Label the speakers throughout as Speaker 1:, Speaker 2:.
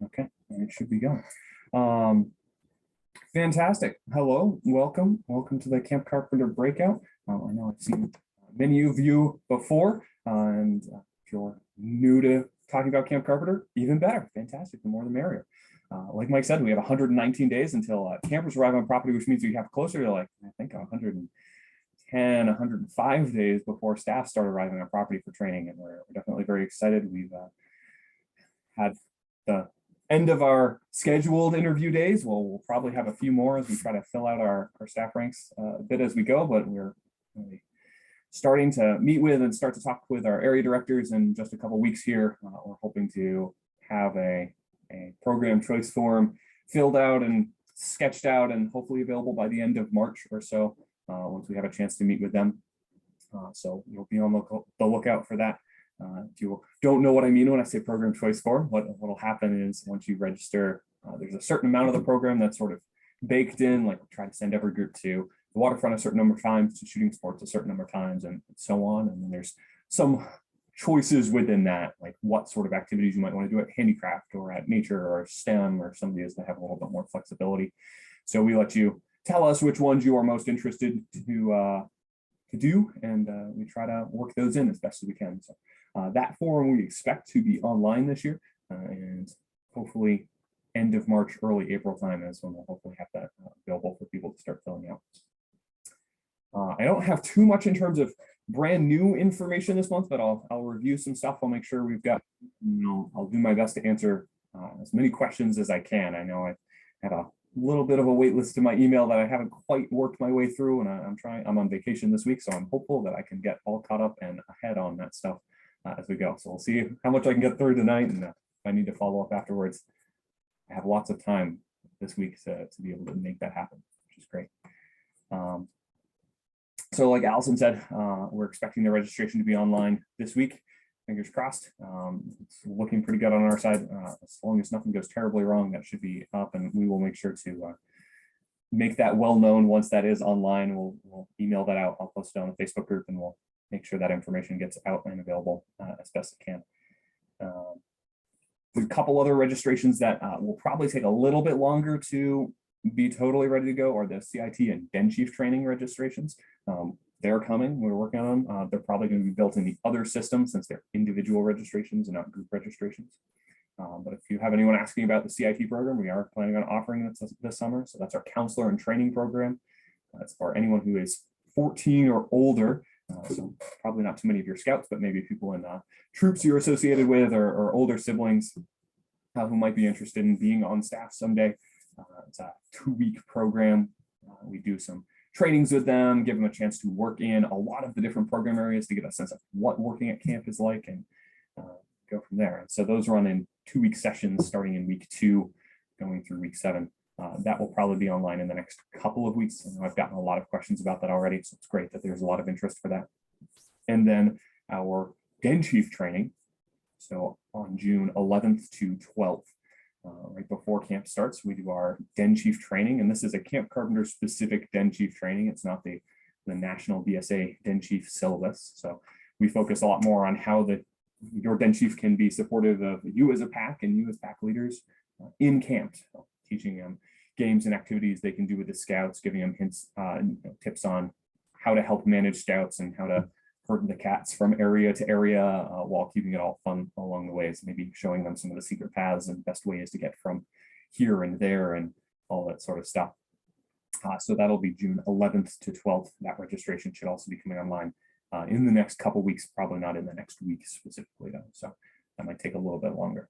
Speaker 1: Okay, and it should be going. Fantastic. Hello, welcome to the Camp Carpenter breakout. I know I've seen many of you before, and if you're new to talking about Camp Carpenter, even better. Fantastic. The more the merrier. Like Mike said, we have 119 days until campers arrive on property, which means we have closer to I think 110, 105 days before staff start arriving on property for training, and we're definitely very excited. We've had the end of our scheduled interview days. We'll probably have a few more as we try to fill out our staff ranks a bit as we go, but we're really starting to meet with and start to talk with our area directors in just a couple weeks here. We're hoping to have a program choice form filled out and sketched out and hopefully available by the end of March or so, once we have a chance to meet with them. So you'll be on the lookout for that. If you don't know what I mean when I say program choice form, what'll happen is once you register, there's a certain amount of the program that's sort of baked in, like we'll try to send every group to the waterfront a certain number of times, to shooting sports a certain number of times, and so on. And then there's some choices within that, like what sort of activities you might want to do at handicraft or at nature or STEM or some of these that have a little bit more flexibility. So we let you tell us which ones you are most interested to do, and we try to work those in as best as we can. So that form we expect to be online this year, and hopefully end of March, early April time is when we'll hopefully have that available for people to start filling out. I don't have too much in terms of brand new information this month, but I'll review some stuff. I'll make sure we've got, I'll do my best to answer as many questions as I can. I know I had a little bit of a wait list to my email that I haven't quite worked my way through, and I'm on vacation this week, so I'm hopeful that I can get all caught up and ahead on that stuff as we go. So we'll see how much I can get through tonight, and if I need to follow up afterwards, I have lots of time this week to be able to make that happen, which is great. So like Allison said, we're expecting the registration to be online this week. Fingers crossed. It's looking pretty good on our side. As long as nothing goes terribly wrong, that should be up, and we will make sure to make that well known once that is online. We'll email that out. I'll post it on the Facebook group, and we'll make sure that information gets out and available as best it can. There's a couple other registrations that will probably take a little bit longer to be totally ready to go, are the CIT and Den Chief training registrations. They're coming, we're working on them. They're probably going to be built in the other system since they're individual registrations and not group registrations. But if you have anyone asking about the CIT program, we are planning on offering it this summer. So that's our counselor and training program. That's for anyone who is 14 or older. So probably not too many of your scouts, but maybe people in troops you're associated with, or older siblings who might be interested in being on staff someday. It's a 2-week program. We do some trainings with them, give them a chance to work in a lot of the different program areas to get a sense of what working at camp is like, and go from there. And so those run in 2-week sessions starting in week 2, going through week 7. That will probably be online in the next couple of weeks. And I've gotten a lot of questions about that already, so it's great that there's a lot of interest for that. And then our Den Chief training, so on June 11th to 12th, right before camp starts, we do our Den Chief training, and this is a Camp Carpenter specific Den Chief training. It's not the national BSA Den Chief syllabus. So we focus a lot more on how your Den Chief can be supportive of you as a pack and you as pack leaders in camp. So teaching them games and activities they can do with the scouts, giving them hints, tips on how to help manage scouts and how to herd the cats from area to area while keeping it all fun along the ways, maybe showing them some of the secret paths and best ways to get from here and there and all that sort of stuff. So that'll be June 11th to 12th. That registration should also be coming online in the next couple weeks, probably not in the next week specifically though. So that might take a little bit longer.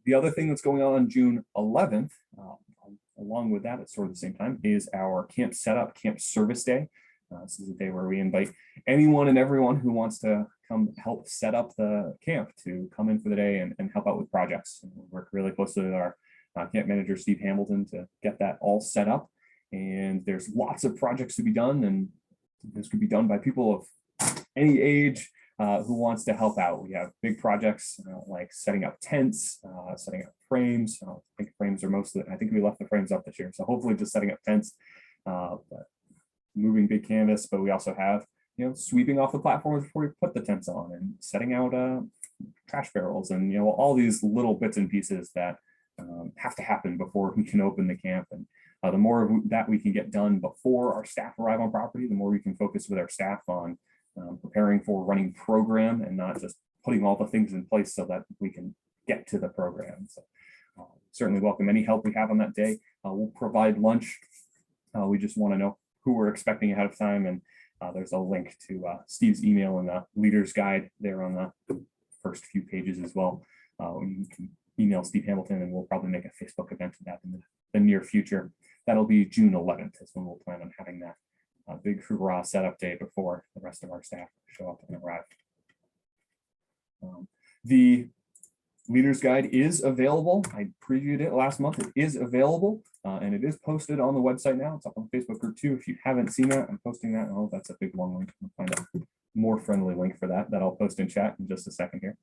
Speaker 1: The other thing that's going on June 11th, along with that at sort of the same time, is our camp setup, camp service day. This is a day where we invite anyone and everyone who wants to come help set up the camp to come in for the day and help out with projects. And we work really closely with our camp manager, Steve Hamilton, to get that all set up. And there's lots of projects to be done, and this could be done by people of any age who wants to help out. We have big projects like setting up tents, setting up frames. I think frames are mostly, I think we left the frames up this year. So hopefully just setting up tents, but moving big canvas, but we also have, sweeping off the platforms before we put the tents on, and setting out trash barrels, and all these little bits and pieces that have to happen before we can open the camp. And the more that we can get done before our staff arrive on property, the more we can focus with our staff on preparing for running program and not just putting all the things in place so that we can get to the program. So certainly welcome any help we have on that day. We'll provide lunch. We just want to know who we're expecting ahead of time. And there's a link to Steve's email and the leader's guide there on the first few pages as well. You can email Steve Hamilton and we'll probably make a Facebook event of that in the near future. That'll be June 11th is when we'll plan on having that big hoorah setup day before the rest of our staff show up and arrive. The leader's guide is available. I previewed it last month. It is available and it is posted on the website now. It's up on the Facebook group too. If you haven't seen that, I'm posting that. Oh, that's a big long link. I'll find a more friendly link for that I'll post in chat in just a second here.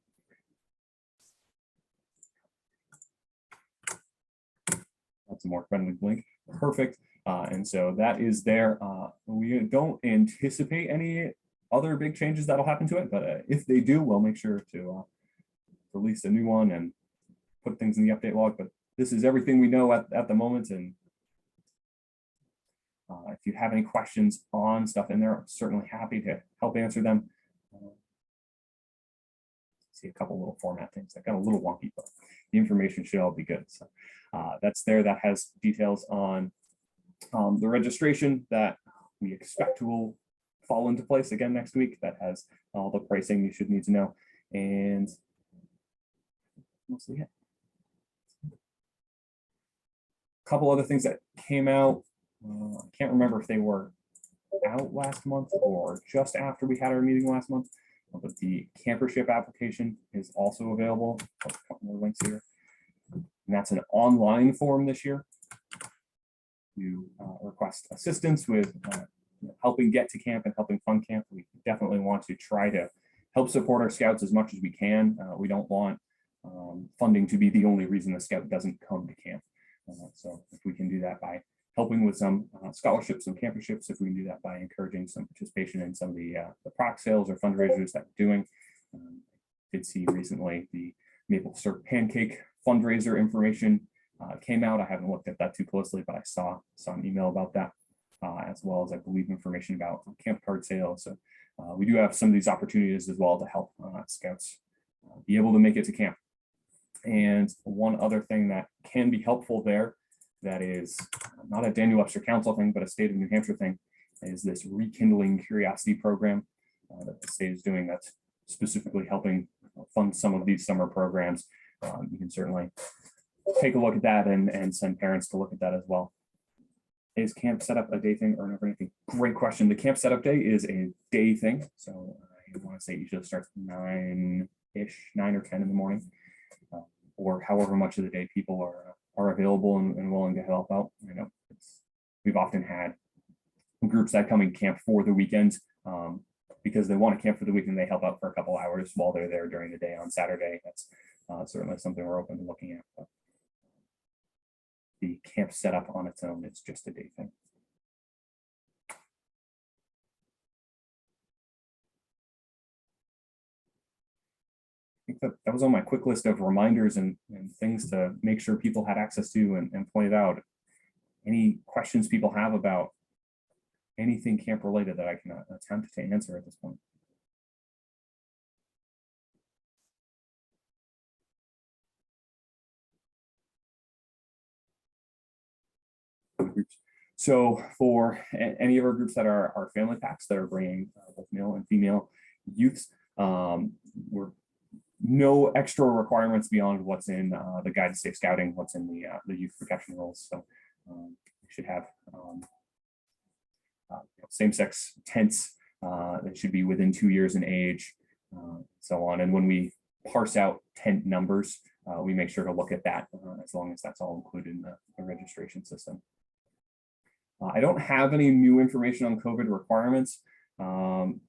Speaker 1: That's a more friendly link. Perfect. And so that is there. We don't anticipate any other big changes that'll happen to it, but if they do, we'll make sure to release a new one and put things in the update log. But this is everything we know at the moment. And if you have any questions on stuff in there, I'm certainly happy to help answer them. See a couple little format things that got a little wonky, but the information should all be good. So that's there. That has details on the registration that we expect will fall into place again next week. That has all the pricing you should need to know. And mostly it. A couple other things that came out. I can't remember if they were out last month or just after we had our meeting last month, but the Campership application is also available. A couple more links here. And that's an online form this year. You request assistance with helping get to camp and helping fund camp. We definitely want to try to help support our scouts as much as we can. We don't want funding to be the only reason the scout doesn't come to camp. So if we can do that by helping with some scholarships and camperships, if we can do that by encouraging some participation in some of the proc sales or fundraisers that we're doing. Did see recently the maple syrup pancake fundraiser information came out. I haven't looked at that too closely, but I saw an email about that, as well as I believe information about camp card sales. So we do have some of these opportunities as well to help scouts be able to make it to camp. And one other thing that can be helpful there, that is not a Daniel Webster Council thing, but a state of New Hampshire thing, is this Rekindling Curiosity program that the state is doing that's specifically helping fund some of these summer programs. You can certainly take a look at that and send parents to look at that as well. Is camp setup a day thing or never anything? Great question. The camp setup day is a day thing. So I want to say it usually starts 9-ish, 9 or 10 in the morning, or however much of the day people are available and willing to help out. I know we've often had groups that come in camp for the weekend because they want to camp for the weekend. They help out for a couple hours while they're there during the day on Saturday. That's certainly something we're open to looking at. But the camp setup on its own, it's just a day thing. I think that was on my quick list of reminders and things to make sure people had access to and pointed out. Any questions people have about anything camp related that I can attempt to answer at this point? So for any of our groups that are our family packs that are bringing both male and female youths, we're no extra requirements beyond what's in the Guide to Safe Scouting, what's in the youth protection rules. So we should have same-sex tents that should be within 2 years in age, so on. And when we parse out tent numbers, we make sure to look at that as long as that's all included in the registration system. I don't have any new information on COVID requirements.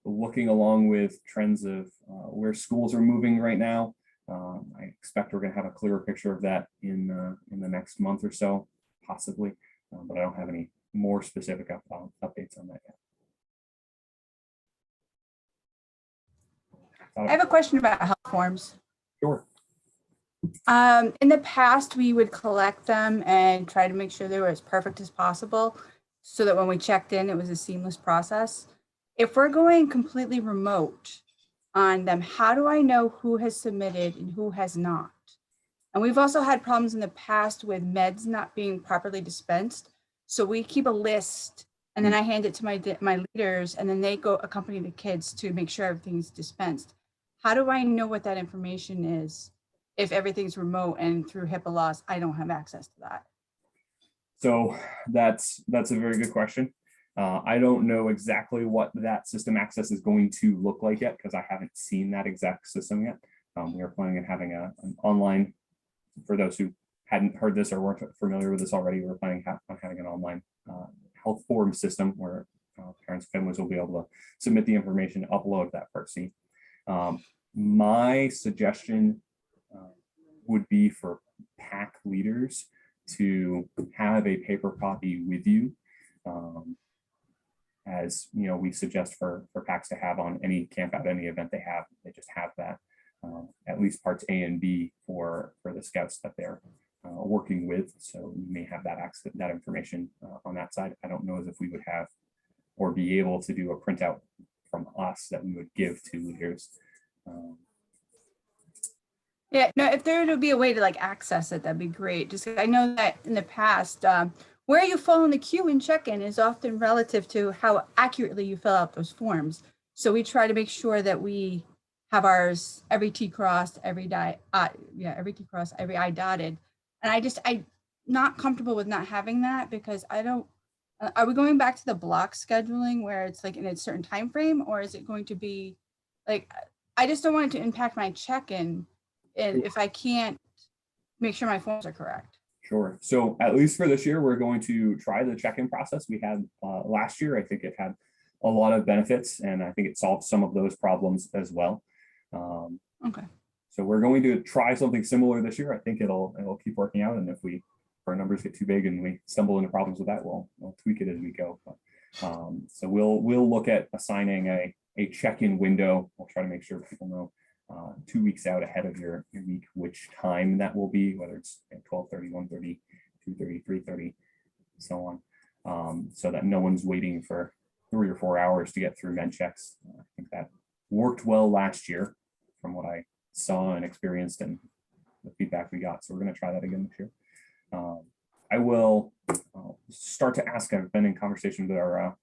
Speaker 1: Looking along with trends of where schools are moving right now, I expect we're going to have a clearer picture of that in the next month or so, possibly, but I don't have any more specific updates on that yet.
Speaker 2: I have a question about health forms.
Speaker 1: Sure.
Speaker 2: In the past, we would collect them and try to make sure they were as perfect as possible so that when we checked in, it was a seamless process. If we're going completely remote on them, how do I know who has submitted and who has not? And we've also had problems in the past with meds not being properly dispensed. So we keep a list and then I hand it to my leaders and then they go accompany the kids to make sure everything's dispensed. How do I know what that information is if everything's remote and through HIPAA laws, I don't have access to that?
Speaker 1: So that's a very good question. I don't know exactly what that system access is going to look like yet because I haven't seen that exact system yet. We are planning on having an online, for those who hadn't heard this or weren't familiar with this already, we're planning on having an online health form system where parents and families will be able to submit the information, upload that Part C. My suggestion would be for PAC leaders to have a paper copy with you. As you know, we suggest for PACs to have on any camp out, any event they have, they just have that. At least parts A and B for the scouts that they're working with. So you may have that access, that information on that side. I don't know as if we would have or be able to do a printout from us that we would give to leaders.
Speaker 2: Yeah, no, if there would be a way to like access it, that'd be great. Just I know that in the past, where you fall in the queue in check-in is often relative to how accurately you fill out those forms. So we try to make sure that we have ours every T crossed, every every T crossed, every I dotted. And I'm not comfortable with not having that because I don't. Are we going back to the block scheduling where it's like in a certain time frame, or is it going to be like? I just don't want it to impact my check-in, and if I can't make sure my forms are correct.
Speaker 1: Sure. So at least for this year, we're going to try the check-in process we had last year. I think it had a lot of benefits, and I think it solved some of those problems as well.
Speaker 2: Okay.
Speaker 1: So we're going to try something similar this year. I think it'll keep working out, and if our numbers get too big and we stumble into problems with that, we'll tweak it as we go. But, so we'll look at assigning a check-in window. We'll try to make sure people know 2 weeks out ahead of your week which time that will be, whether it's 12:30, 1:30, 2:30, 3:30, so on, so that no one's waiting for 3 or 4 hours to get through med checks. I think that worked well last year from what I saw and experienced and the feedback we got. So we're going to try that again this year. I will start to ask. I've been in conversation with our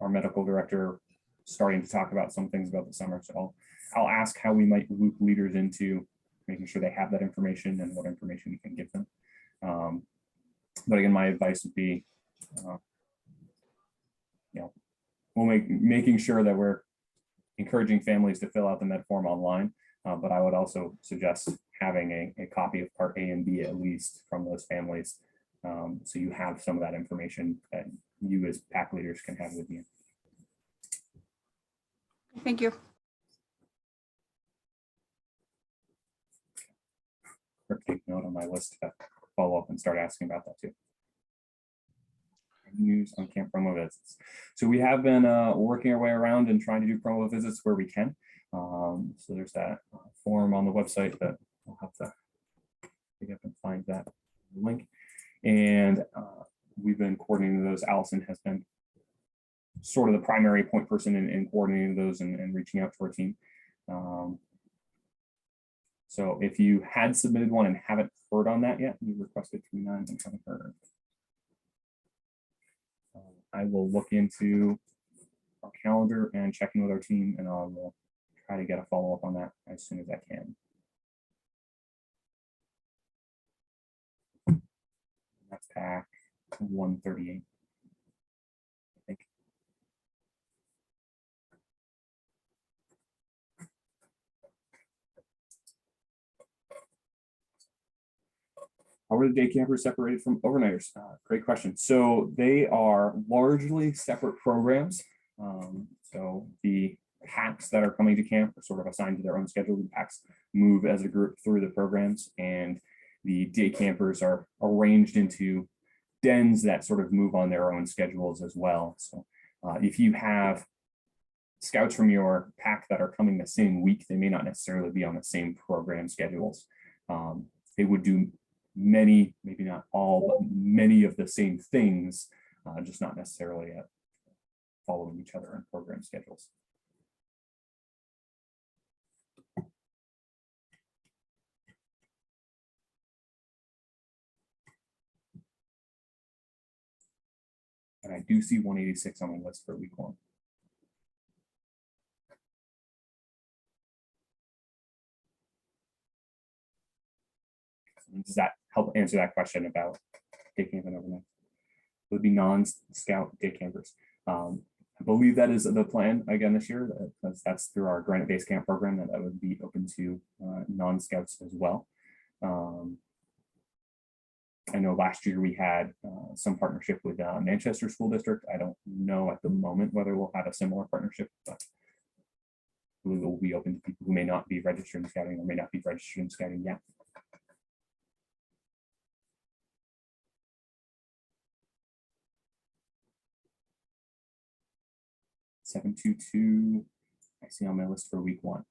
Speaker 1: medical director, starting to talk about some things about the summer. So I'll ask how we might loop leaders into making sure they have that information and what information we can give them. But again, my advice would be, making sure that we're encouraging families to fill out the med form online. But I would also suggest having a copy of Part A and B at least from those families. So you have some of that information that you as PAC leaders can have with you.
Speaker 2: Thank you.
Speaker 1: Take note on my list to follow up and start asking about that too. News on camp promo visits. So we have been working our way around and trying to do promo visits where we can. So there's that form on the website that I'll have to pick up and find that link. And we've been coordinating those. Allison has been sort of the primary point person in coordinating those and reaching out to our team. So if you had submitted one and haven't heard on that yet, you requested 3.9 and haven't heard. I will look into our calendar and check in with our team, and I will try to get a follow-up on that as soon as I can. That's PAC 138. I think. How are the day campers separated from overnighters? Great question. So they are largely separate programs. So the PACs that are coming to camp are sort of assigned to their own schedule. The PACs move as a group through the programs, and the day campers are arranged into dens that sort of move on their own schedules as well. So if you have scouts from your PAC that are coming the same week, they may not necessarily be on the same program schedules. they would do many, maybe not all, but many of the same things, just not necessarily following each other on program schedules. And I do see 186 on the list for week 1. Does that help answer that question about day camping overnight? It would be non-scout day campers. I believe that is the plan again this year. That's through our Granite Base Camp program, that would be open to non-scouts as well. I know last year we had some partnership with Manchester School District. I don't know at the moment whether we'll have a similar partnership, but we will be open to people who may not be registered in scouting or may not be registered in scouting yet. $722, I see on my list for week 1.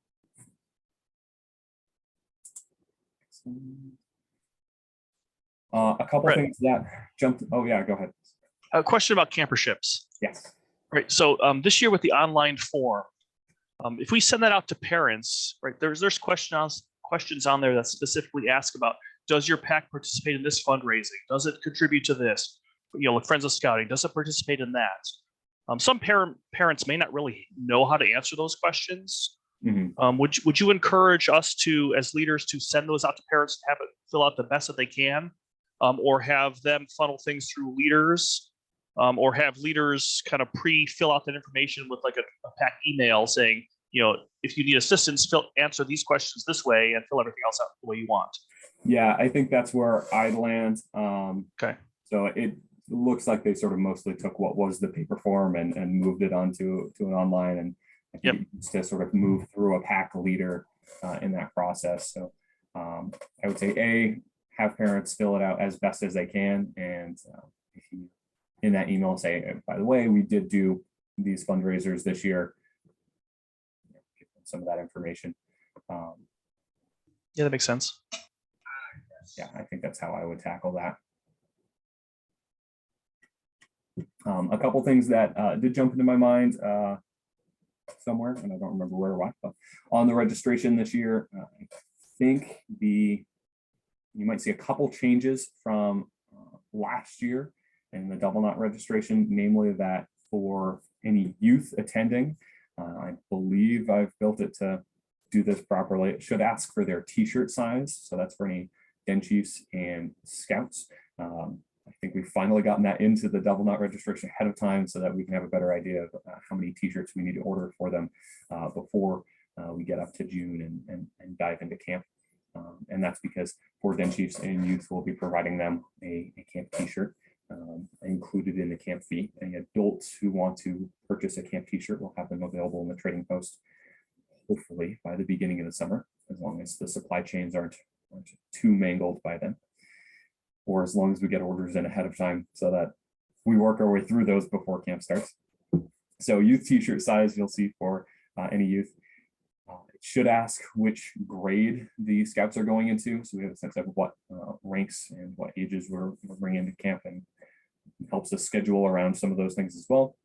Speaker 1: A couple things that jumped. Oh yeah, go ahead.
Speaker 3: A question about camperships.
Speaker 1: Yes.
Speaker 3: Right. So this year with the online form, if we send that out to parents, right, there's questions on there that specifically ask about, does your pack participate in this fundraising? Does it contribute to this? Like Friends of Scouting, does it participate in that? Some parents may not really know how to answer those questions.
Speaker 1: Mm-hmm.
Speaker 3: Would you encourage us to, as leaders, to send those out to parents to have it fill out the best that they can, or have them funnel things through leaders, or have leaders kind of pre-fill out that information with like a pack email saying, if you need assistance, answer these questions this way and fill everything else out the way you want.
Speaker 1: Yeah, I think that's where I'd land.
Speaker 3: Okay.
Speaker 1: So it looks like they sort of mostly took what was the paper form and moved it onto an online, and I think it needs to sort of move through a pack leader in that process. So I would say have parents fill it out as best as they can, and if you in that email say, by the way, we did do these fundraisers this year, give them some of that information.
Speaker 3: Yeah, that makes sense.
Speaker 1: Yeah, I think that's how I would tackle that. A couple things that did jump into my mind somewhere, and I don't remember where or what, but on the registration this year, I think you might see a couple changes from last year in the double knot registration, namely that for any youth attending, I believe I've built it to do this properly. It should ask for their t-shirt size. So that's for any Den Chiefs and Scouts. I think we've finally gotten that into the double knot registration ahead of time so that we can have a better idea of how many t-shirts we need to order for them before we get up to June and dive into camp. And that's because for Den Chiefs and youth, we'll be providing them a camp t-shirt included in the camp fee. Any adults who want to purchase a camp t-shirt will have them available in the trading post, hopefully by the beginning of the summer, as long as the supply chains aren't too mangled by then, or as long as we get orders in ahead of time so that we work our way through those before camp starts. So youth t-shirt size, you'll see for any youth. It should ask which grade the Scouts are going into, so we have a sense of what ranks and what ages we're bringing into camp, and helps us schedule around some of those things as well.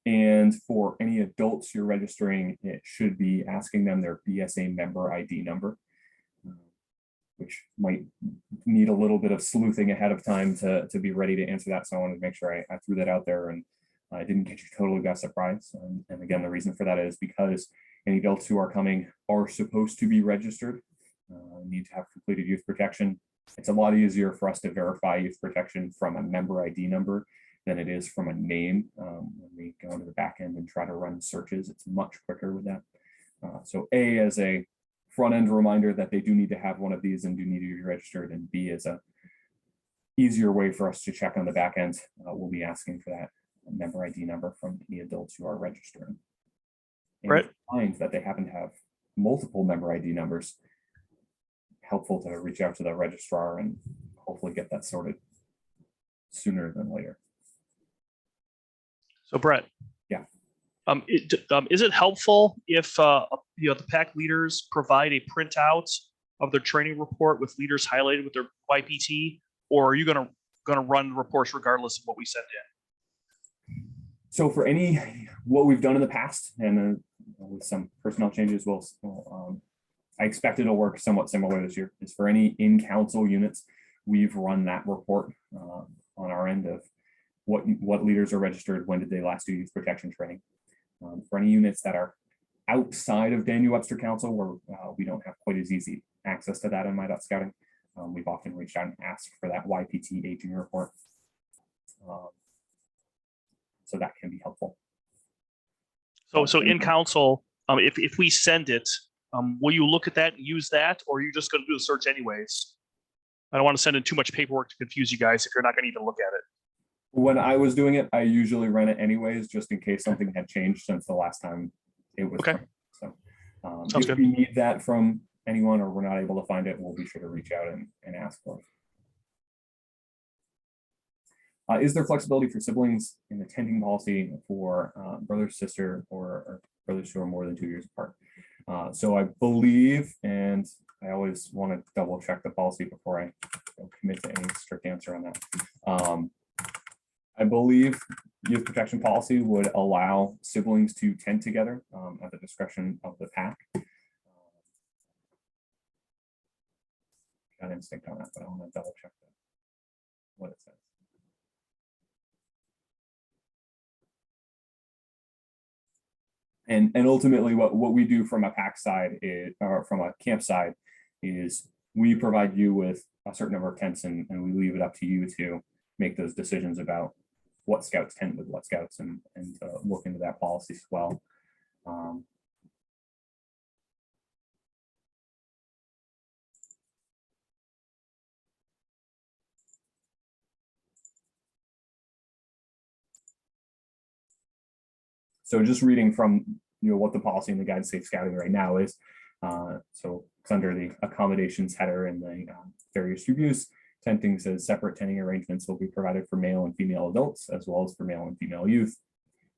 Speaker 1: And for any adults you're registering, it should be asking them their BSA member ID number, which might need a little bit of sleuthing ahead of time to be ready to answer that. So I wanted to make sure I threw that out there and I didn't get you totally by surprise. And again, the reason for that is because any adults who are coming are supposed to be registered, need to have completed youth protection. It's a lot easier for us to verify youth protection from a member ID number than it is from a name. When we go into the back end and try to run searches, it's much quicker with that. So A, as a front end reminder that they do need to have one of these and do need to be registered, and B, as a easier way for us to check on the back end, we'll be asking for that member ID number from any adults who are registering. And
Speaker 3: right.
Speaker 1: Find that they happen to have multiple member ID numbers, helpful to reach out to the registrar and hopefully get that sorted sooner than later.
Speaker 3: So Brett,
Speaker 1: yeah,
Speaker 3: is it helpful if the pack leaders provide a printout of their training report with leaders highlighted with their YPT, or are you going to run reports regardless of what we send in?
Speaker 1: So for what we've done in the past, and with some personnel changes, I expect it'll work somewhat similar this year. Is for any in-council units, we've run that report on our end of what leaders are registered, when did they last do youth protection training. For any units that are outside of Daniel Webster Council, where we don't have quite as easy access to that in My.Scouting, we've often reached out and asked for that YPT aging report. So that can be helpful.
Speaker 3: So in council, if we send it, will you look at that and use that, or are you just going to do the search anyways? I don't want to send in too much paperwork to confuse you guys if you're not going to even look at it.
Speaker 1: When I was doing it, I usually ran it anyways, just in case something had changed since the last time it was.
Speaker 3: Okay.
Speaker 1: So
Speaker 3: Sounds
Speaker 1: if
Speaker 3: good.
Speaker 1: we need that from anyone or we're not able to find it, we'll be sure to reach out and ask for it. Is there flexibility for siblings in the tending policy for brother, sister, or brothers who are more than 2 years apart? So I believe, and I always want to double check the policy before I commit to any strict answer on that. I believe youth protection policy would allow siblings to tent together at the discretion of the PAC. Got instinct on that, but I want to double check what it says. And ultimately what we do from a PAC side is, or from a camp side, is we provide you with a certain number of tents and we leave it up to you to make those decisions about what scouts tent with what scouts and look into that policy as well. So just reading from what the policy in the Guide to Safe Scouting right now is, so it's under the accommodations header in the various reviews. Tenting says separate tenting arrangements will be provided for male and female adults as well as for male and female youth.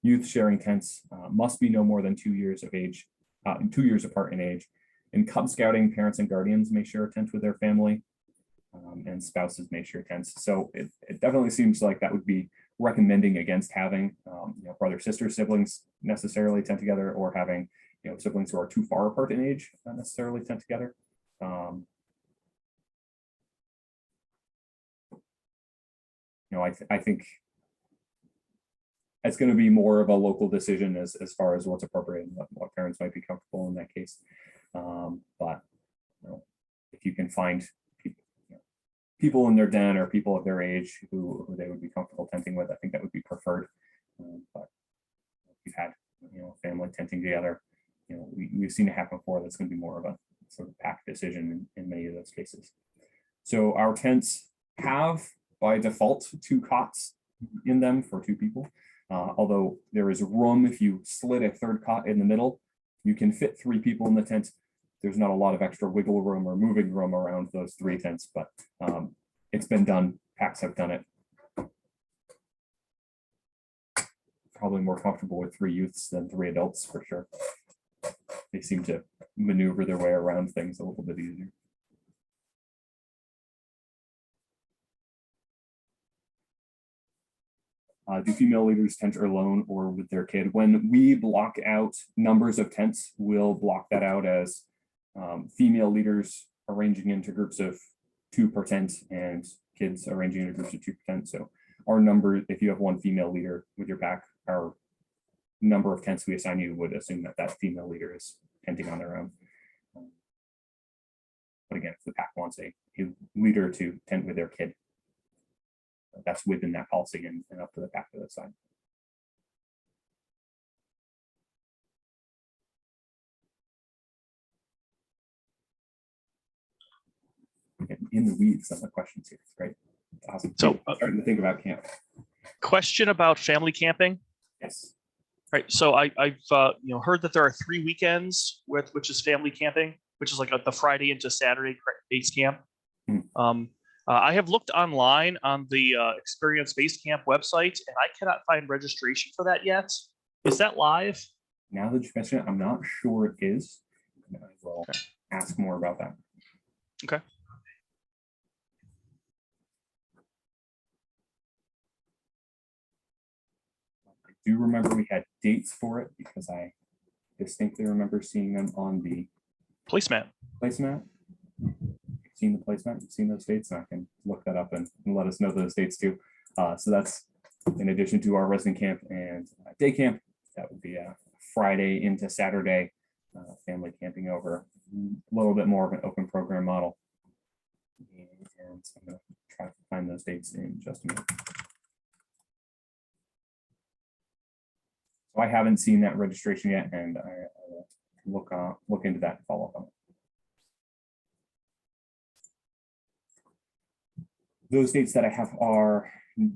Speaker 1: Youth sharing tents must be no more than 2 years of age, 2 years apart in age. In Cub Scouting, parents and guardians may share a tent with their family, and spouses may share tents. So it definitely seems like that would be recommending against having brother, sister, siblings necessarily tent together, or having siblings who are too far apart in age not necessarily tent together. I think it's going to be more of a local decision as far as what's appropriate and what parents might be comfortable in that case. But if you can find people in their den or people of their age who they would be comfortable tenting with, I think that would be preferred. But if you've had family tenting together, we've seen it happen before. That's going to be more of a sort of PAC decision in many of those cases. So our tents have by default 2 cots in them for 2 people. Although there is room, if you slid a 3rd cot in the middle, you can fit 3 people in the tent. There's not a lot of extra wiggle room or moving room around those 3 tents, but it's been done. PACs have done it. Probably more comfortable with 3 youths than 3 adults for sure. They seem to maneuver their way around things a little bit easier. Do female leaders tent alone or with their kid? When we block out numbers of tents, we'll block that out as female leaders arranging into groups of 2 per tent and kids arranging into groups of 2 per tent. So our number, if you have 1 female leader with your pack, our number of tents we assign you would assume that that female leader is tenting on their own. But again, if the pack wants a leader to tent with their kid, that's within that policy and up to the pack to the side. In the weeds on the questions here. It's great. Awesome. So starting to think about camp.
Speaker 3: Question about family camping.
Speaker 1: Yes.
Speaker 3: Right. So I've heard that there are 3 weekends which is family camping, which is like the Friday into Saturday base camp. I have looked online on the Experience Base Camp website, and I cannot find registration for that yet. Is that live?
Speaker 1: Now that you mention it, I'm not sure it is. I will ask more about that.
Speaker 3: Okay.
Speaker 1: I do remember we had dates for it because I distinctly remember seeing them on the
Speaker 3: Placemat.
Speaker 1: placemat. Seen the placemat, seen those dates, and I can look that up and let us know those dates too. So that's in addition to our resident camp and day camp. That would be a Friday into Saturday family camping over, a little bit more of an open program model. And I'm going to try to find those dates in just a minute. So I haven't seen that registration yet, and I will look into that and follow up on it. Those dates that I have are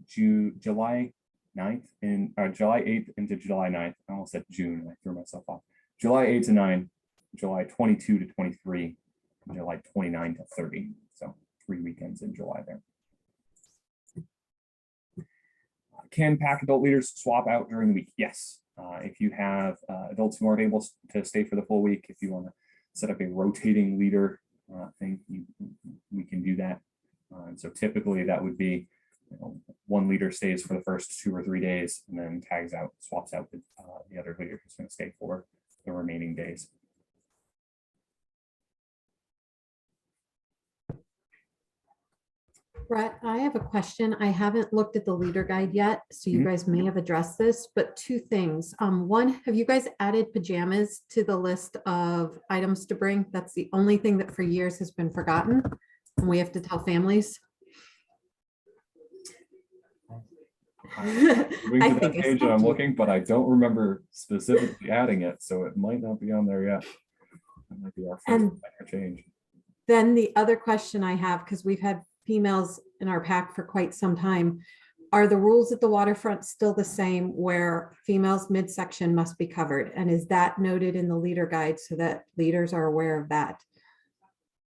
Speaker 1: July 9th and July 8th into July 9th. I almost said June, and I threw myself off. July 8 to 9, July 22 to 23, and July 29 to 30. So 3 weekends in July there. Can pack adult leaders swap out during the week? Yes. If you have adults who aren't able to stay for the full week, if you want to set up a rotating leader thing, we can do that. And so typically that would be, one leader stays for the first 2 or 3 days and then tags out, swaps out with the other leader who's going to stay for the remaining days.
Speaker 4: Brett, I have a question. I haven't looked at the leader guide yet, so you guys may have addressed this, but 2 things. One, have you guys added pajamas to the list of items to bring? That's the only thing that for years has been forgotten, and we have to tell families.
Speaker 1: Moving to that page and I'm looking, but I don't remember specifically adding it, so it might not be on there yet. That might be our first change.
Speaker 4: Then the other question I have, because we've had females in our pack for quite some time, are the rules at the waterfront still the same where females midsection must be covered? And is that noted in the leader guide so that leaders are aware of that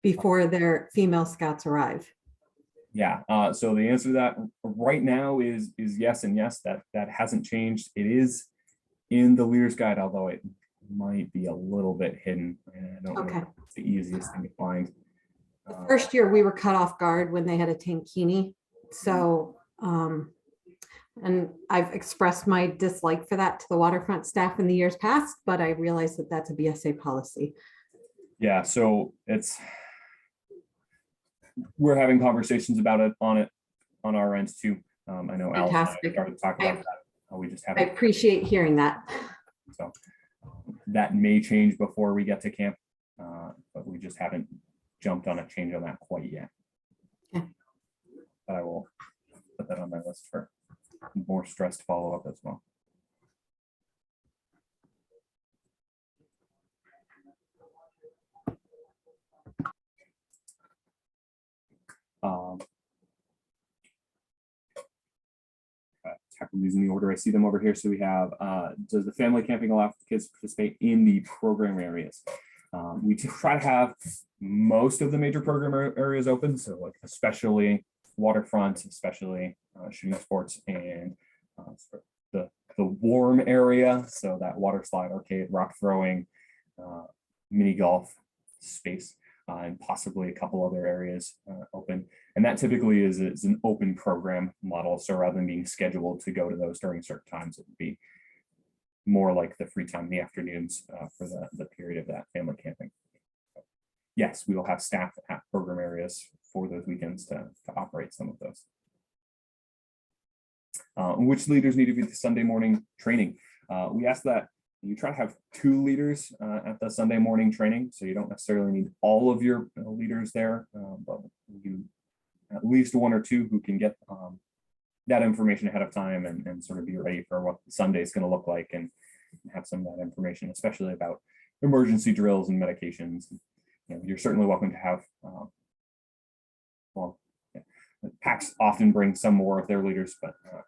Speaker 4: before their female scouts arrive?
Speaker 1: Yeah, so the answer to that right now is yes and yes. That hasn't changed. It is in the leader's guide, although it might be a little bit hidden. And I don't know if it's the easiest thing to find.
Speaker 4: The first year we were cut off guard when they had a tankini. So, and I've expressed my dislike for that to the waterfront staff in the years past, but I realize that that's a BSA policy.
Speaker 1: Yeah, so we're having conversations about it on our ends too. I know Al started to talk about that. We just haven't.
Speaker 4: I appreciate hearing that.
Speaker 1: So that may change before we get to camp, but we just haven't jumped on a change on that quite yet.
Speaker 4: Okay.
Speaker 1: But I will put that on my list for more stressed follow-up as well. Tackle these in the order I see them over here. So we have, does the family camping allow kids to participate in the program areas? We try to have most of the major program areas open. So like especially waterfront, especially shooting sports and the warm area. So that water slide, arcade, rock throwing, mini golf space. And possibly a couple other areas open. And that typically is an open program model. So rather than being scheduled to go to those during certain times, it would be more like the free time in the afternoons for the period of that family camping. Yes, we will have staff at program areas for those weekends to operate some of those. Which leaders need to be the Sunday morning training? We ask that you try to have 2 leaders at the Sunday morning training, so you don't necessarily need all of your leaders there, but you at least 1 or 2 who can get that information ahead of time and sort of be ready for what Sunday is going to look like and have some of that information, especially about emergency drills and medications. You're certainly welcome to have, packs often bring some more of their leaders, but our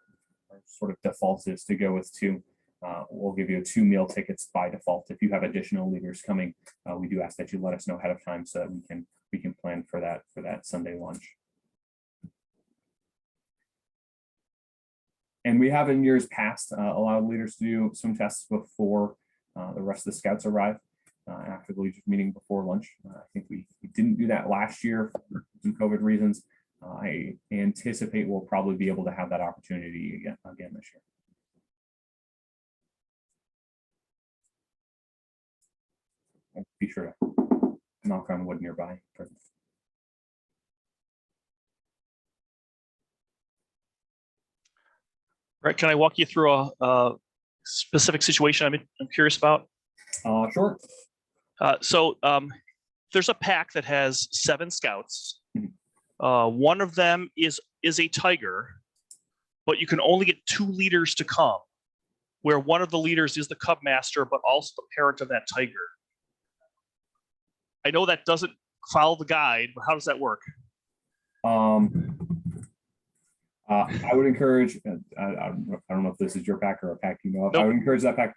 Speaker 1: sort of default is to go with 2. We'll give you 2 meal tickets by default. If you have additional leaders coming, we do ask that you let us know ahead of time so that we can plan for that Sunday lunch. And we have in years past allowed leaders to do swim tests before the rest of the scouts arrive. after the leadership meeting before lunch. I think we didn't do that last year for some COVID reasons. I anticipate we'll probably be able to have that opportunity again this year. I'll be sure to knock on wood nearby.
Speaker 3: Brett, can I walk you through a specific situation I'm curious about?
Speaker 1: Sure.
Speaker 3: So there's a pack that has 7 scouts.
Speaker 1: Mhm.
Speaker 3: One of them is a tiger, but you can only get 2 leaders to come, where one of the leaders is the cub master, but also the parent of that tiger. I know that doesn't follow the guide, but how does that work?
Speaker 1: I would encourage, I don't know if this is your pack or a pack you know of.
Speaker 3: Nope.
Speaker 1: I would encourage that pack,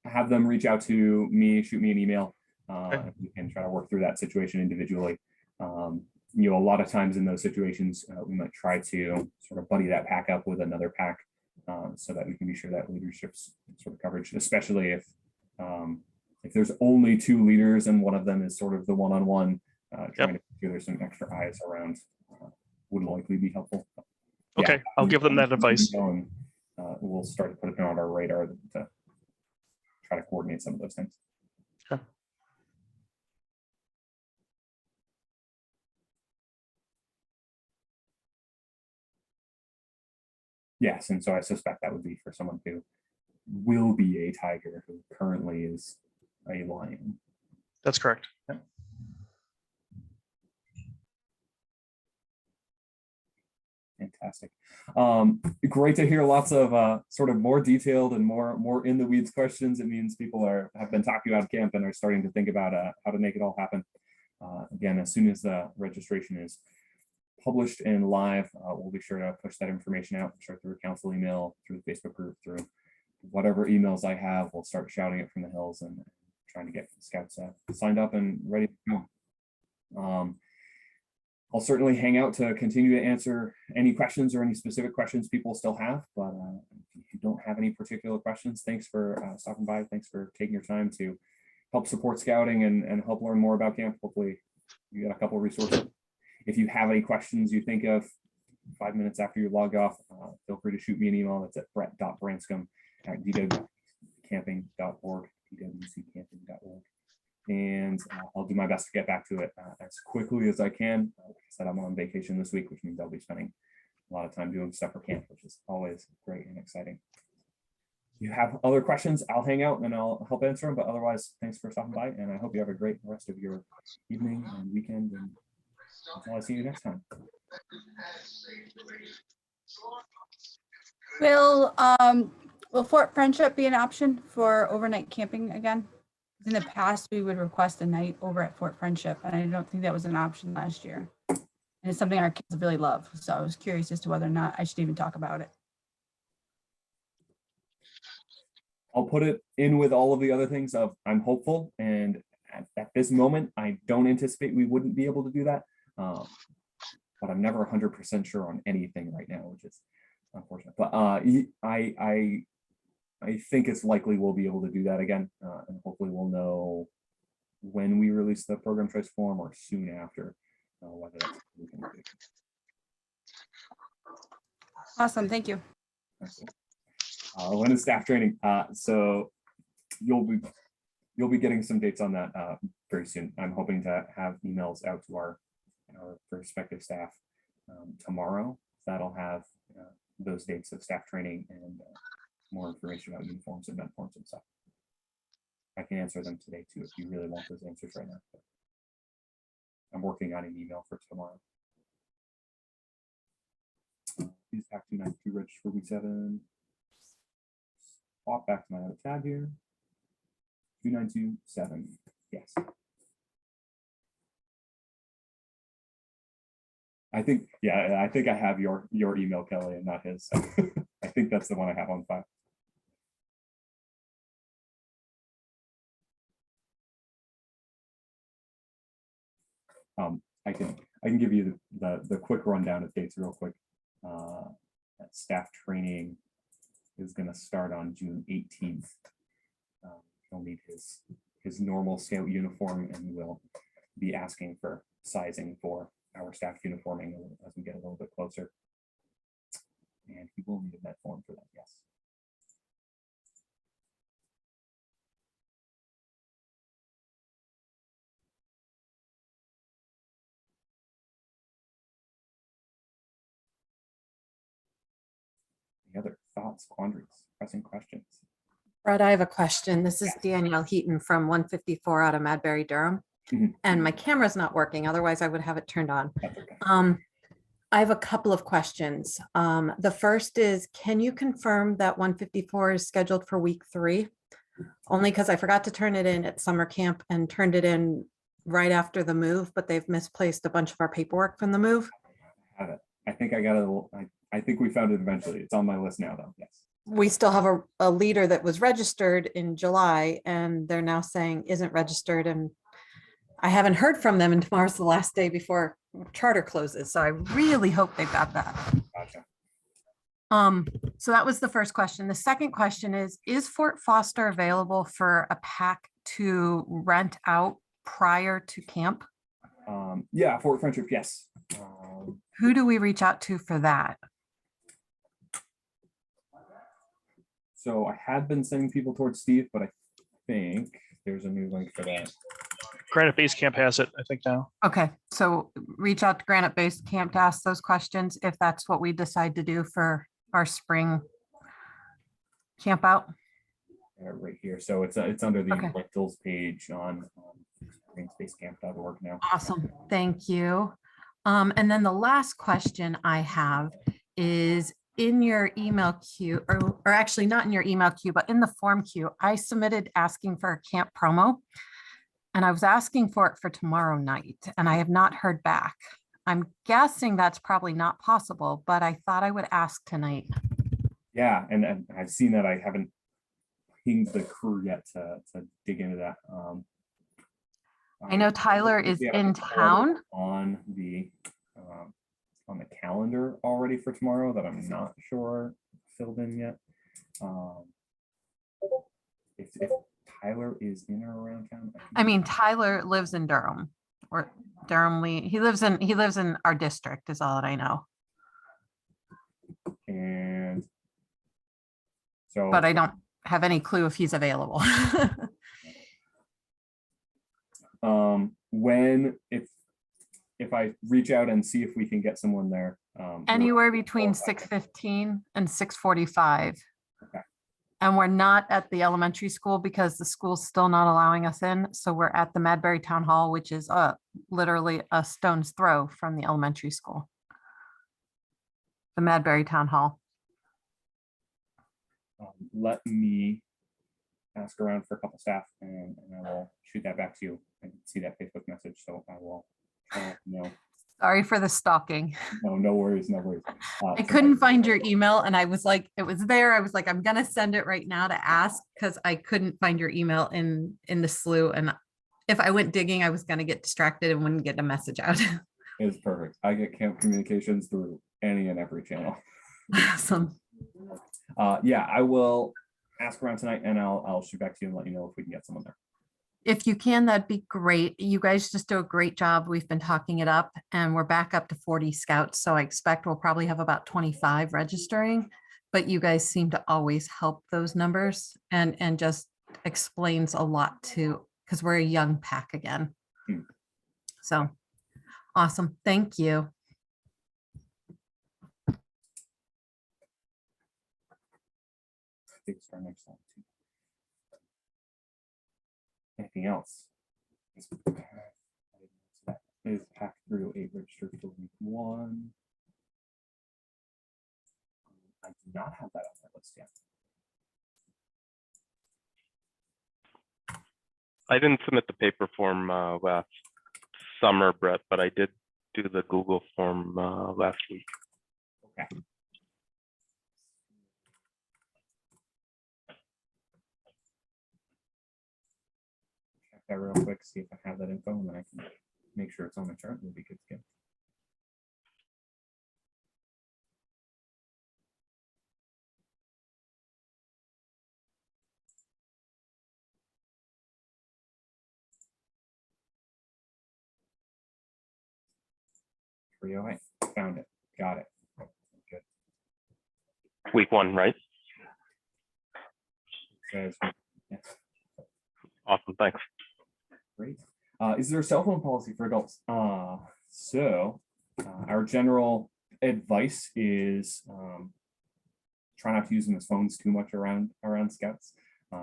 Speaker 1: have them reach out to me, shoot me an email.
Speaker 3: Okay.
Speaker 1: We can try to work through that situation individually. You know, a lot of times in those situations, we might try to sort of buddy that pack up with another pack so that we can be sure that leadership's sort of coverage, especially if there's only 2 leaders and one of them is sort of the one-on-one, trying to make sure there's some extra eyes around would likely be helpful.
Speaker 3: Okay, I'll give them that advice.
Speaker 1: And we'll start to put it on our radar to try to coordinate some of those things.
Speaker 3: Okay.
Speaker 1: Yes, and so I suspect that would be for someone who will be a tiger who currently is a lion.
Speaker 3: That's correct.
Speaker 1: Yeah. Fantastic. Great to hear lots of sort of more detailed and more in the weeds questions. It means people have been talking about camp and are starting to think about how to make it all happen. Again, as soon as the registration is published and live, we'll be sure to push that information out, sure through council email, through the Facebook group, through whatever emails I have. We'll start shouting it from the hills and trying to get scouts signed up and ready to go. I'll certainly hang out to continue to answer any questions or any specific questions people still have, but if you don't have any particular questions, thanks for stopping by. Thanks for taking your time to help support scouting and help learn more about camp. Hopefully you got a couple of resources. If you have any questions you think of 5 minutes after you log off, feel free to shoot me an email. That's at brett.branscombe@dwcamping.org, dwcamping.org. And I'll do my best to get back to it as quickly as I can. Like I said, I'm on vacation this week, which means I'll be spending a lot of time doing stuff for camp, which is always great and exciting. If you have other questions, I'll hang out and I'll help answer them. But otherwise, thanks for stopping by, and I hope you have a great rest of your evening and weekend. And until I see you next time.
Speaker 2: Will Fort Friendship be an option for overnight camping again? In the past, we would request a night over at Fort Friendship, and I don't think that was an option last year. And it's something our kids really love. So I was curious as to whether or not I should even talk about it.
Speaker 1: I'll put it in with all of the other things of I'm hopeful, and at this moment, I don't anticipate we wouldn't be able to do that. But I'm never 100% sure on anything right now, which is unfortunate. But I think it's likely we'll be able to do that again, and hopefully we'll know when we release the program choice form or soon after whether that's we can do.
Speaker 2: Awesome, thank you.
Speaker 1: When is staff training? So you'll be getting some dates on that very soon. I'm hoping to have emails out to our prospective staff tomorrow. That'll have those dates of staff training and more information about uniforms and event forms and stuff. I can answer them today too if you really want those answers right now. But I'm working on an email for tomorrow. Please pack 292 register for week 7. Pop back to my other tab here. 2927. Yes. I think, yeah, I think I have your email, Kelly, and not his. So I think that's the one I have on file. I can give you the quick rundown of dates real quick. That staff training is going to start on June 18th. He'll need his his normal scout uniform, and we'll be asking for sizing for our staff uniforming as we get a little bit closer. And he will need a med form for that, yes. Any other thoughts, quandaries, pressing questions?
Speaker 4: Brett, I have a question. This is
Speaker 1: Yes.
Speaker 4: Danielle Heaton from 154 out of Madbury, Durham.
Speaker 1: Mhm.
Speaker 4: And my camera's not working, otherwise I would have it turned on.
Speaker 1: That's okay.
Speaker 4: I have a couple of questions. The first is, can you confirm that 154 is scheduled for week 3? Only because I forgot to turn it in at summer camp and turned it in right after the move, but they've misplaced a bunch of our paperwork from the move.
Speaker 1: Have it. I think I got it. I think we found it eventually. It's on my list now, though. Yes.
Speaker 4: We still have a leader that was registered in July and they're now saying isn't registered, and I haven't heard from them, and tomorrow's the last day before charter closes. So I really hope they've got that.
Speaker 1: Gotcha.
Speaker 4: So that was the first question. The second question is Fort Foster available for a pack to rent out prior to camp?
Speaker 1: Yeah, Fort Friendship, yes.
Speaker 4: Who do we reach out to for that?
Speaker 1: So I had been sending people towards Steve, but I think there's a new link for that.
Speaker 3: Granite Base Camp has it, I think now.
Speaker 4: Okay, so reach out to Granite Base Camp to ask those questions if that's what we decide to do for our spring camp out.
Speaker 1: Right here. So it's under the
Speaker 4: Okay.
Speaker 1: rentals page on greenspacecamp.org now.
Speaker 4: Awesome, thank you. And then the last question I have is in your email queue, or actually not in your email queue, but in the form queue, I submitted asking for a camp promo. And I was asking for it for tomorrow night, and I have not heard back. I'm guessing that's probably not possible, but I thought I would ask tonight.
Speaker 1: Yeah, and I've seen that. I haven't pinged the crew yet to dig into that.
Speaker 4: I know Tyler is in town.
Speaker 1: On the calendar already for tomorrow that I'm not sure filled in yet. If Tyler is in or around town,
Speaker 4: I mean, Tyler lives in Durham, or Durham. He lives in our district is all that I know,
Speaker 1: and so
Speaker 4: but I don't have any clue if he's available.
Speaker 1: when if I reach out and see if we can get someone there,
Speaker 4: Anywhere between 6:15 and 6:45.
Speaker 1: Okay.
Speaker 4: And we're not at the elementary school because the school's still not allowing us in. So we're at the Madbury Town Hall, which is literally a stone's throw from the elementary school. The Madbury Town Hall.
Speaker 1: let me ask around for a couple staff and I will shoot that back to you. I didn't see that Facebook message, so I will. No,
Speaker 4: Sorry for the stalking.
Speaker 1: no worries, no worries.
Speaker 4: I couldn't find your email and I was like, it was there. I was like, I'm gonna send it right now to ask because I couldn't find your email in the slew. And if I went digging, I was gonna get distracted and wouldn't get a message out.
Speaker 1: It's perfect. I get camp communications through any and every channel.
Speaker 4: Awesome.
Speaker 1: Yeah, I will ask around tonight and I'll shoot back to you and let you know if we can get someone there.
Speaker 4: If you can, that'd be great. You guys just do a great job. We've been talking it up and we're back up to 40 scouts. So I expect we'll probably have about 25 registering, but you guys seem to always help those numbers and just explains a lot too, because we're a young pack again. So awesome. Thank you.
Speaker 1: I think it's our next slide too. Anything else? That is pack through 8 registered for week 1. I do not have that on my list yet.
Speaker 5: I didn't submit the paper form last summer, Brett, but I did do the Google form last week.
Speaker 1: Okay. Check that real quick, see if I have that info, and then I can make sure it's on the chart. We'll be good to go. 308. Found it. Got it. Good.
Speaker 5: Week 1, right?
Speaker 1: Says, yeah,
Speaker 5: Awesome, thanks.
Speaker 1: great. Is there a cell phone policy for adults? Our general advice is try not to use them as phones too much around scouts. A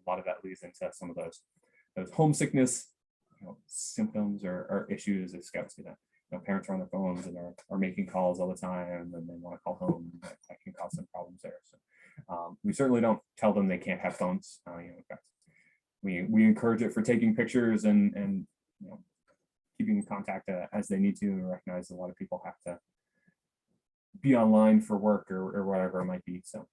Speaker 1: lot of that leads into some of those homesickness symptoms or issues as scouts do that. Parents are on their phones and are making calls all the time, and they want to call home. That can cause some problems there. So we certainly don't tell them they can't have phones. We encourage it for taking pictures and keeping in contact as they need to. And recognize a lot of people have to be online for work or whatever it might be. So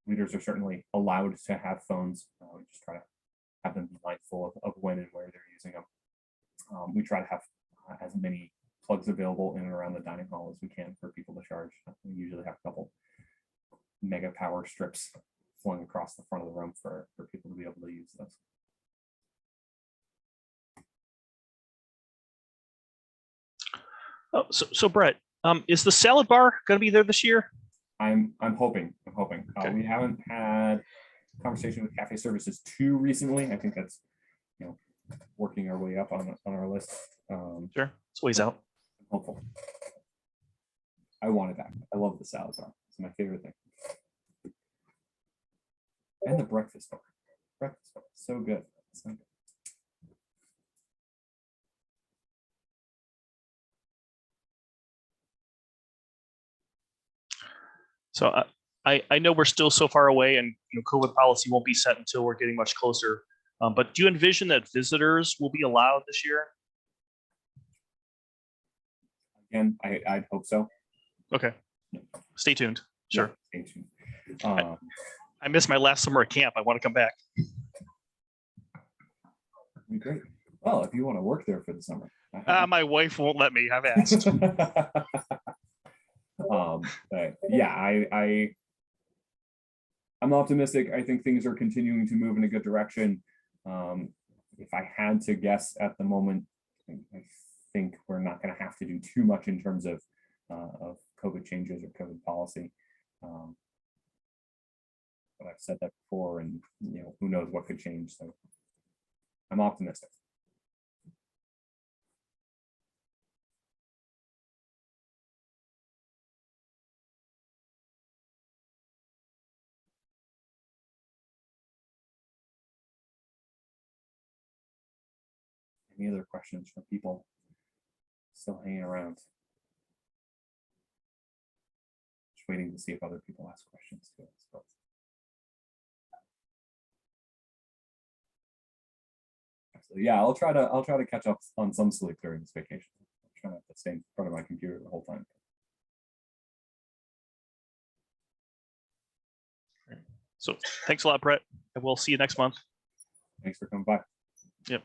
Speaker 1: leaders are certainly allowed to have phones. We just try to have them be mindful of when and where they're using them. We try to have as many plugs available in and around the dining hall as we can for people to charge. We usually have a couple mega power strips flung across the front of the room for people to be able to use those.
Speaker 3: Oh, so Brett, is the salad bar going to be there this year?
Speaker 1: I'm hoping.
Speaker 3: Okay.
Speaker 1: We haven't had conversation with cafe services too recently. I think that's working our way up on our list.
Speaker 3: Sure, it's ways out.
Speaker 1: I'm hopeful. I want it back. I love the salad bar. It's my favorite thing. And the breakfast bar. Breakfast bar. So good. So good.
Speaker 3: So I know we're still so far away, and COVID policy won't be set until we're getting much closer. But do you envision that visitors will be allowed this year?
Speaker 1: Again, I'd hope so.
Speaker 3: Okay. Stay tuned. Sure.
Speaker 1: Yeah, stay tuned.
Speaker 3: I missed my last summer at camp. I want to come back.
Speaker 1: That'd be great. Well, if you want to work there for the summer.
Speaker 3: My wife won't let me. I've asked.
Speaker 1: But yeah, I'm optimistic. I think things are continuing to move in a good direction. If I had to guess at the moment, I think we're not going to have to do too much in terms of COVID changes or COVID policy. But I've said that before, and who knows what could change. So I'm optimistic. Any other questions from people still hanging around? Just waiting to see if other people ask questions too. So yeah, I'll try to catch up on some sleep during this vacation. I'm trying not to stay in front of my computer the whole time.
Speaker 3: So thanks a lot, Brett. And we'll see you next month.
Speaker 1: Thanks for coming by.
Speaker 3: Yep.